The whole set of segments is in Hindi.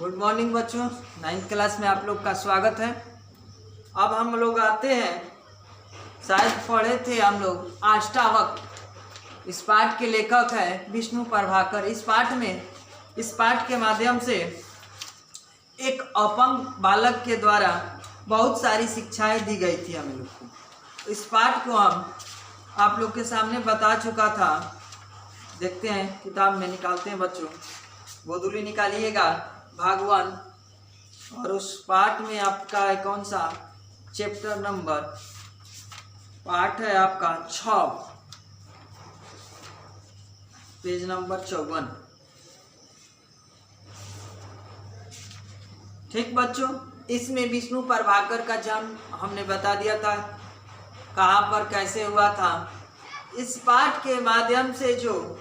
गुड मॉर्निंग बच्चों, 9th क्लास में आप लोग का स्वागत है। अब हम लोग आते हैं, शायद पढ़े थे हम लोग अष्टावक्र। इस पाठ के लेखक है विष्णु प्रभाकर। इस पाठ के माध्यम से एक अपंग बालक के द्वारा बहुत सारी शिक्षाएं दी गई थी हम लोग को। इस पाठ को हम आप लोग के सामने बता चुका था। देखते हैं, किताब में निकालते हैं बच्चों, गोदुली निकालिएगा भागवान, और उस पाठ में आपका है कौन सा चैप्टर नंबर, पाठ है आपका 6, पेज नंबर 54। ठीक बच्चों, इसमें विष्णु प्रभाकर का जन्म हमने बता दिया था, कहाँ पर कैसे हुआ था। इस पाठ के माध्यम से जो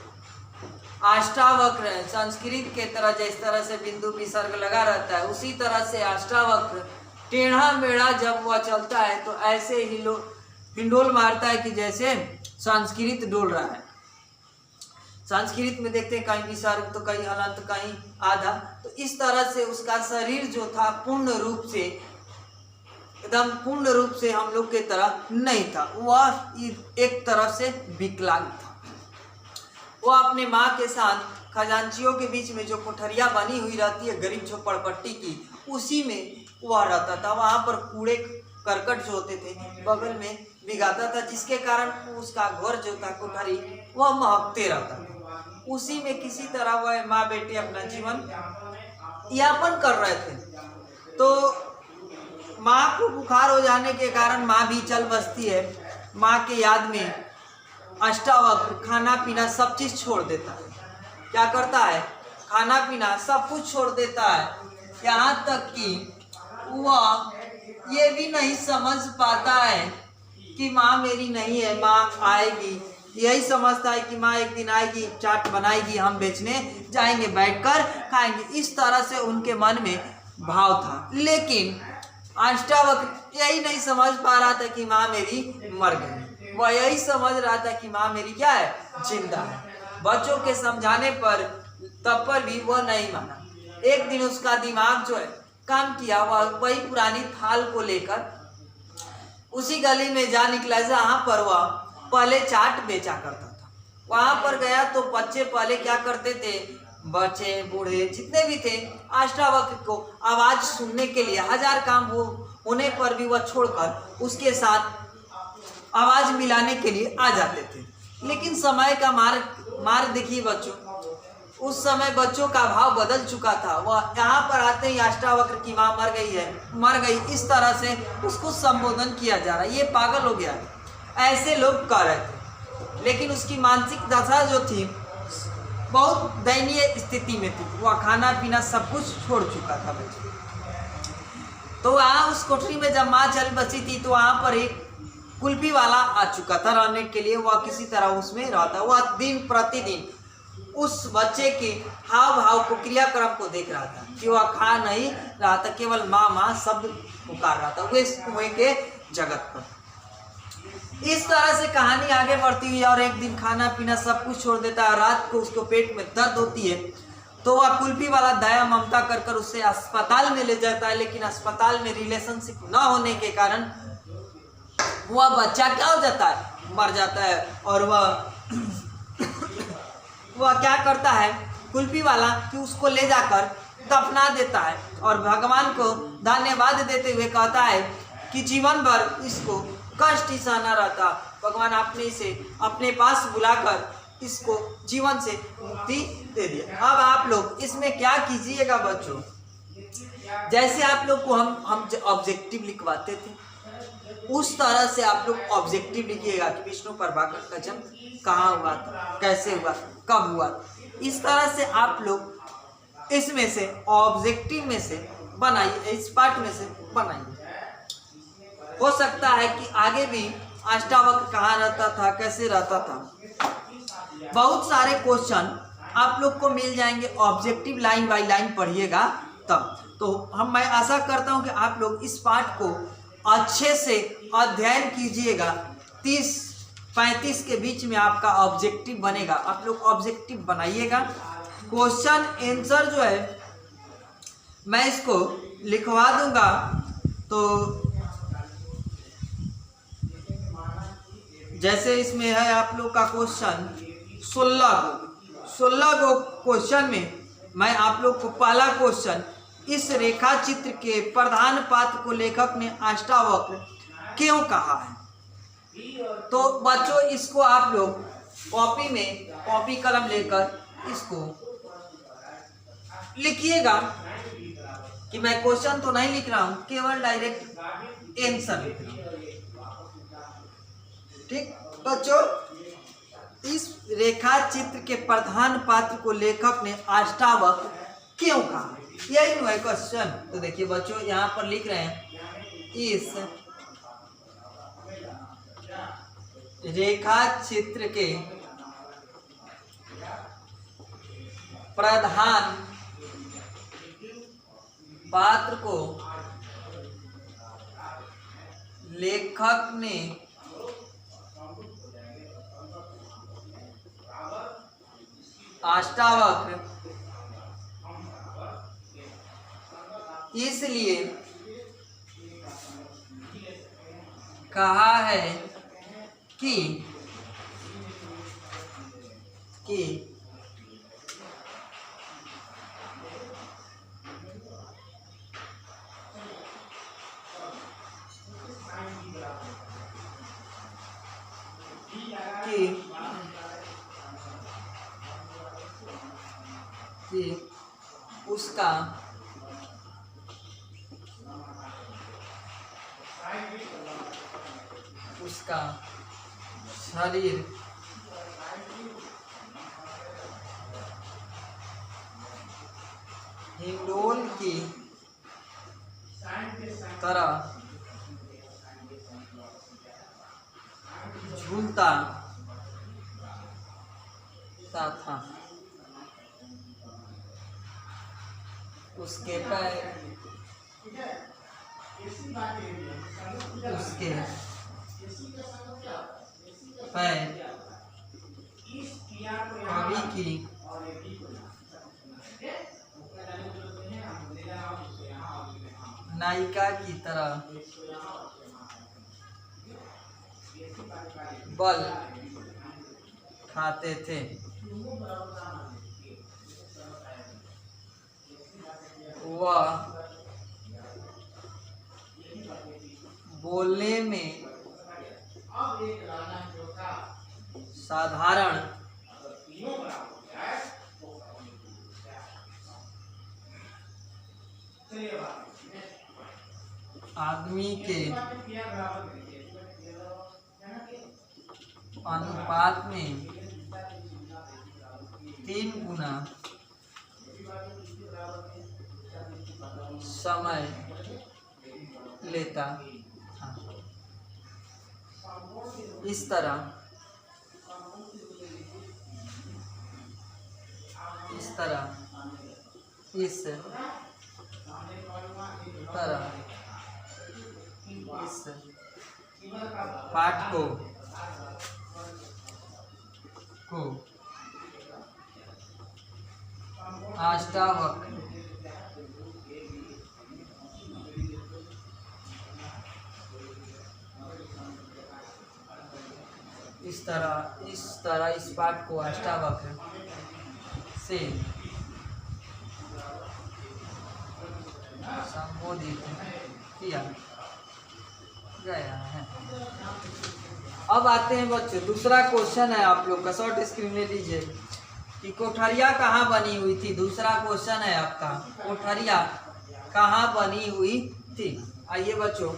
अष्टावक्र है, संस्कृत के तरह जिस तरह से बिंदु विसर्ग लगा रहता है, उसी तरह से अष्टावक्र टेढ़ा मेढ़ा जब वह चलता है तो ऐसे ही हिंडोल मारता है कि जैसे संस्कृत डोल रहा है। संस्कृत में देखते हैं कहीं विसर्ग तो कहीं हलंत कहीं आधा, तो इस तरह से उसका शरीर जो था पूर्ण रूप से हम लोग के तरह नहीं था, वह एक तरफ से विकलांग था। वह अपने माँ के साथ खजांचियों के बीच में जो कोठरिया बनी हुई रहती है गरीब झोपड़पट्टी की, उसी में वह रहता था। वहाँ पर कूड़े करकट जो होते थे बगल में भिगाता था, जिसके कारण उसका घर जो था कोठरी वह महकते रहता था। उसी में किसी तरह वह माँ बेटे अपना जीवन यापन कर रहे थे। तो माँ को बुखार हो जाने के कारण माँ भी चल बसती है। माँ के याद में अष्टावक्र खाना पीना सब चीज छोड़ देता है। क्या करता है? खाना पीना सब कुछ छोड़ देता है। यहाँ तक कि वह ये भी नहीं समझ पाता है कि माँ मेरी नहीं है, माँ आएगी। यही समझता है कि माँ एक दिन आएगी, चाट बनाएगी, हम बेचने जाएंगे, बैठकर खाएंगे। इस तरह से उनके मन में भाव था। लेकिन अष्टावक्र यही नहीं समझ पा रहा था कि माँ मेरी मर गई। वह यही समझ रहा था कि माँ मेरी क्या है? जिंदा है। बच्चों के समझाने पर तब पर भी वह नहीं माना। एक दिन उसका दिमाग जो है काम किया, वह वही पुरानी थाल को लेकर उसी गली में जा निकला जहाँ पर वह पहले चाट बेचा करता था। वहां पर गया तो बच्चे पहले क्या करते थे, बच्चे बूढ़े जितने भी थे, अष्टावक्र को आवाज सुनने के लिए हजार काम होने पर भी वह छोड़कर उसके साथ आवाज मिलाने के लिए आ जाते थे। लेकिन समय का मार्ग देखिए बच्चों, उस समय बच्चों का भाव बदल चुका था। वह यहाँ पर आते ही अष्टावक्र की माँ मर गई, इस तरह से उसको संबोधन किया जा रहा है, ये पागल हो गया है, ऐसे लोग कर रहे थे। लेकिन उसकी मानसिक दशा जो थी बहुत दयनीय स्थिति में थी। वह खाना पीना सब कुछ छोड़ चुका था बच्चे। तो वहाँ उस कोठरी में जब माँ चल बसी थी तो वहाँ पर एक कुल्फी वाला आ चुका था रहने के लिए। वह किसी तरह उसमें रहता, वह दिन प्रतिदिन उस बच्चे के हाव भाव को, क्रियाक्रम को देख रहा था कि वह खा नहीं रहा था, केवल माँ माँ शब्द पुकार रहा था वे कुएं के जगत पर। इस तरह से कहानी आगे बढ़ती हुई और एक दिन खाना पीना सब कुछ छोड़ देता है। रात को उसको पेट में दर्द होती है तो वह कुल्फी वाला दया ममता कर उसे अस्पताल में ले जाता है। लेकिन अस्पताल में रिलेशनशिप न होने के कारण वह बच्चा क्या हो जाता है? मर जाता है। और वह क्या करता है कुल्फी वाला कि उसको ले जाकर दफना देता है और भगवान को धन्यवाद देते हुए कहता है कि जीवन भर इसको कष्ट ही सहना रहता, भगवान आपने इसे अपने पास बुलाकर इसको जीवन से मुक्ति दे दिया। अब आप लोग इसमें क्या कीजिएगा बच्चों, जैसे आप लोग को हम ऑब्जेक्टिव लिखवाते थे उस तरह से आप लोग ऑब्जेक्टिव लिखिएगा कि विष्णु प्रभाकर का जन्म कहाँ हुआ था, कैसे हुआ, कब हुआ। इस तरह से आप लोग इसमें से ऑब्जेक्टिव में से बनाइए, इस पार्ट में से बनाइए। हो सकता है कि आगे भी अष्टावक्र कहाँ रहता था, कैसे रहता था, बहुत सारे क्वेश्चन आप लोग को मिल जाएंगे। ऑब्जेक्टिव लाइन बाय लाइन पढ़िएगा तब तो मैं आशा करता हूँ कि आप लोग इस पाठ को अच्छे से अध्ययन कीजिएगा। 30-35 के बीच में आपका ऑब्जेक्टिव बनेगा। आप लोग ऑब्जेक्टिव बनाइएगा। क्वेश्चन आंसर जो है मैं इसको लिखवा दूंगा। तो जैसे इसमें है आप लोग का क्वेश्चन 16 गो क्वेश्चन में मैं आप लोग को पहला क्वेश्चन, इस रेखा चित्र के प्रधान पात्र को लेखक ने अष्टावक्र क्यों कहा है। तो बच्चों इसको आप लोग कॉपी में कॉपी कलम लेकर इसको लिखिएगा कि मैं क्वेश्चन तो नहीं लिख रहा हूं, केवल डायरेक्ट आंसर लिख रहा हूं। ठीक बच्चों, इस रेखा चित्र के प्रधान पात्र को लेखक ने अष्टावक्र क्यों कहा, यही है क्वेश्चन। तो देखिए बच्चों यहाँ पर लिख रहे हैं, इस रेखा चित्र के प्रधान पात्र को लेखक ने अष्टावक्र इसलिए कहा है कि उसका शरीर हिंडोल की तरह झूलता था, उसके पैर कवि की नायिका की तरह बल खाते थे। वह बोलने में साधारण आदमी के अनुपात में 3 गुना समय लेता था। इस तरह इस पाठ को अष्टावक्र इस पाठ को अष्टावक्र से संबोधित किया गया है। अब आते हैं बच्चों, दूसरा क्वेश्चन है आप लोग का, शॉर्ट स्क्रीन में लीजिए कि कोठरिया कहाँ बनी हुई थी। दूसरा क्वेश्चन है आपका, कोठरिया कहाँ बनी हुई थी। आइए बच्चों,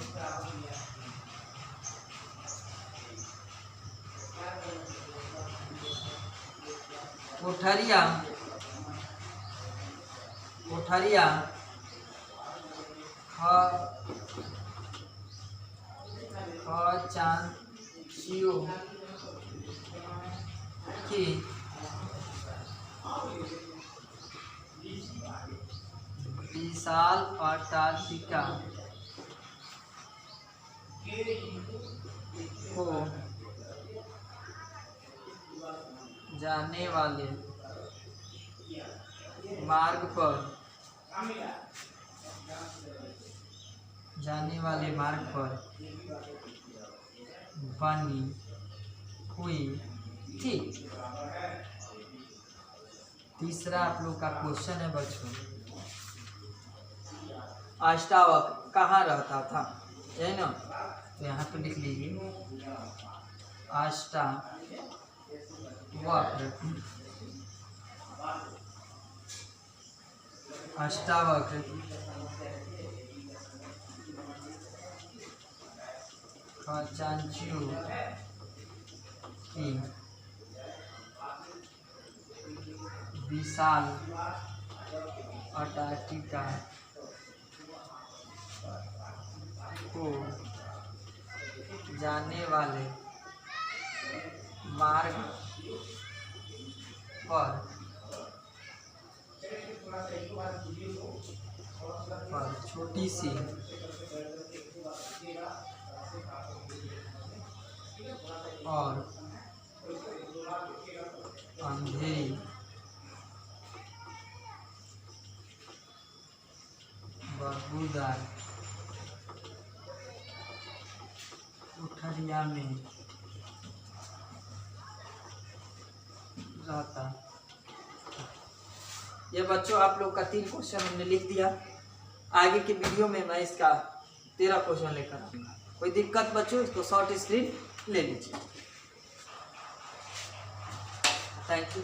कोठरिया खजांचियों की विशाल अट्टालिका को जाने वाले मार्ग पर जाने वाले मार्ग पर बनी हुई थी। तीसरा आप लोग का क्वेश्चन है बच्चों, अष्टावक्र कहाँ रहता था, है ना? तो यहाँ पे लिख लीजिए अष्टावक्र खजांचियों की विशाल अंटार्कटिका को जाने वाले मार्ग पर छोटी सी और अंधेरी बदबूदार कोठरिया में रहता। ये बच्चों आप लोग का 3 क्वेश्चन हमने लिख दिया। आगे के वीडियो में मैं इसका 13 क्वेश्चन लेकर आऊँगा। कोई दिक्कत बच्चों, इसको शॉर्ट स्क्रीन ले लीजिए। Thank you.